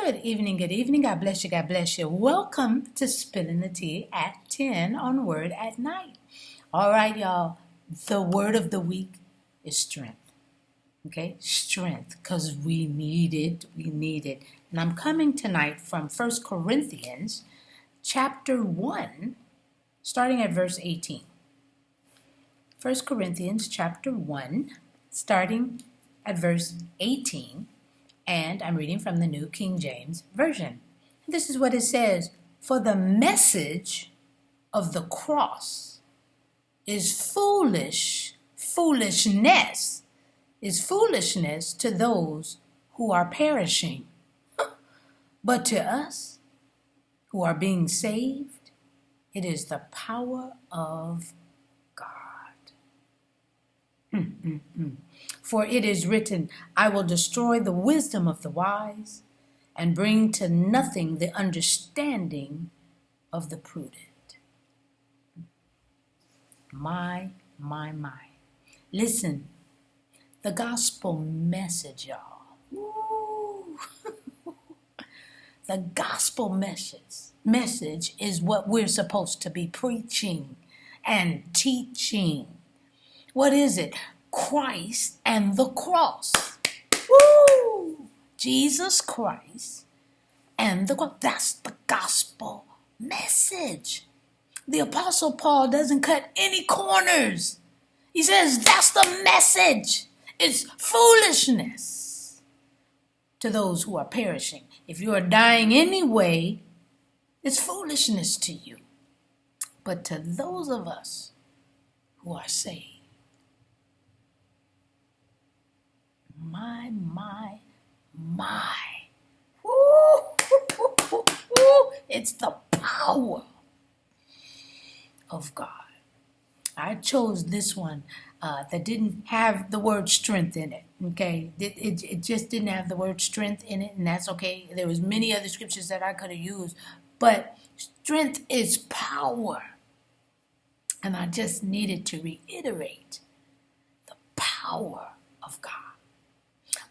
Good evening, good evening. God bless you, God bless you. Welcome to Spilling the Tea at 10 on Word at Night. All right, y'all. The word of the week is strength. Okay? Strength, because we need it. We need it. And I'm coming tonight from 1 Corinthians chapter 1, starting at verse 18. 1 Corinthians chapter 1, starting at verse 18. And I'm reading from the New King James Version. This is what it says. For the message of the cross is foolishness to those who are perishing. But to us who are being saved, it is the power of God. For it is written, I will destroy the wisdom of the wise and bring to nothing the understanding of the prudent. My. Listen, the gospel message, y'all. Woo. The gospel message is what we're supposed to be preaching and teaching. What is it? Christ and the cross. Woo! Jesus Christ and the cross. That's the gospel message. The Apostle Paul doesn't cut any corners. He says that's the message. It's foolishness to those who are perishing. If you are dying anyway, it's foolishness to you. But to those of us who are saved, my. Woo. It's the power of God. I chose this one that didn't have the word strength in it. Okay, it just didn't have the word strength in it, and that's okay. There was many other scriptures that I could have used, but strength is power, and I just needed to reiterate the power of God.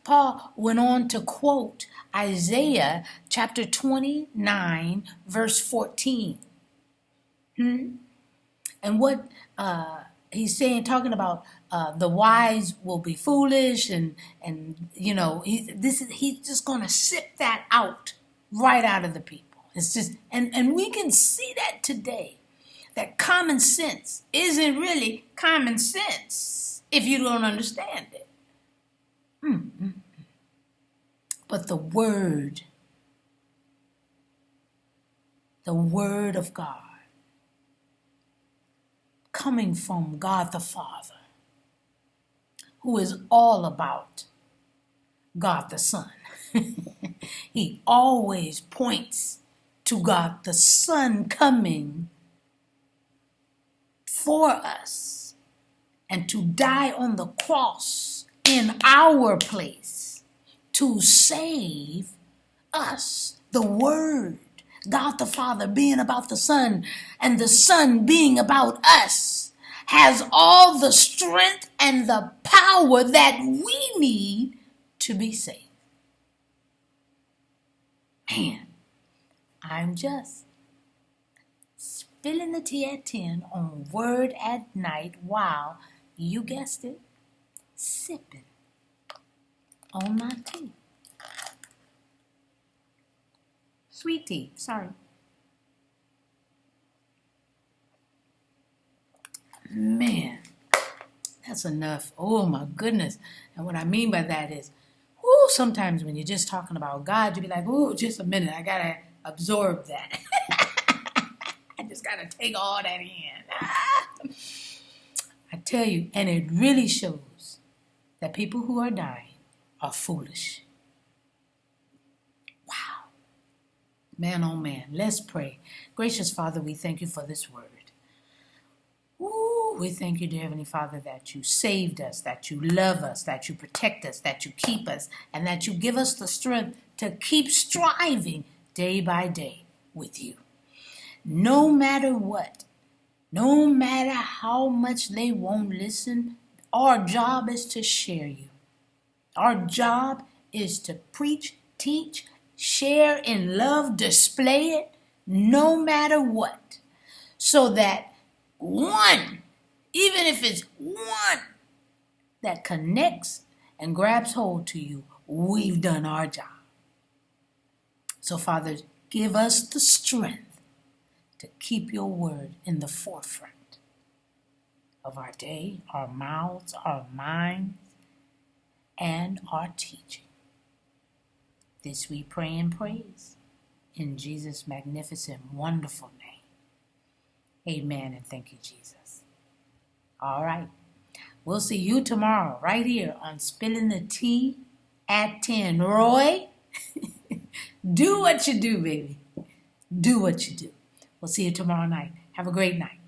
Paul went on to quote Isaiah chapter 29, verse 14. And what he's saying, talking about the wise will be foolish, and you know, he's just going to sip that out right out of the people. It's just, and we can see that today, that common sense isn't really common sense if you don't understand it. But the word of God, coming from God the Father, who is all about God the Son. He always points to God the Son coming for us and to die on the cross in our place to save us. The Word, God the Father being about the Son and the Son being about us, has all the strength and the power that we need to be saved. Man, I'm just spilling the tea at 10 on Word at Night while, you guessed it, sipping on my tea. Sweet tea, sorry. Man, that's enough. Oh my goodness. And what I mean by that is, sometimes when you're just talking about God, you be like, just a minute, I gotta absorb that. I just gotta take all that in. I tell you, and it really shows that people who are dying are foolish. Wow. Man, oh man, let's pray. Gracious Father, we thank you for this word. We thank you, dear Heavenly Father, that you saved us, that you love us, that you protect us, that you keep us, and that you give us the strength to keep striving day by day with you. No matter what, no matter how much they won't listen, our job is to share you. Our job is to preach, teach, share in love, display it no matter what. So that one, even if it's one that connects and grabs hold to you, we've done our job. So Father, give us the strength to keep your word in the forefront of our day, our mouths, our minds, and our teaching. This we pray and praise in Jesus' magnificent, wonderful name. Amen, and thank you, Jesus. All right. We'll see you tomorrow right here on Spilling the Tea at 10. Roy, do what you do, baby. Do what you do. We'll see you tomorrow night. Have a great night.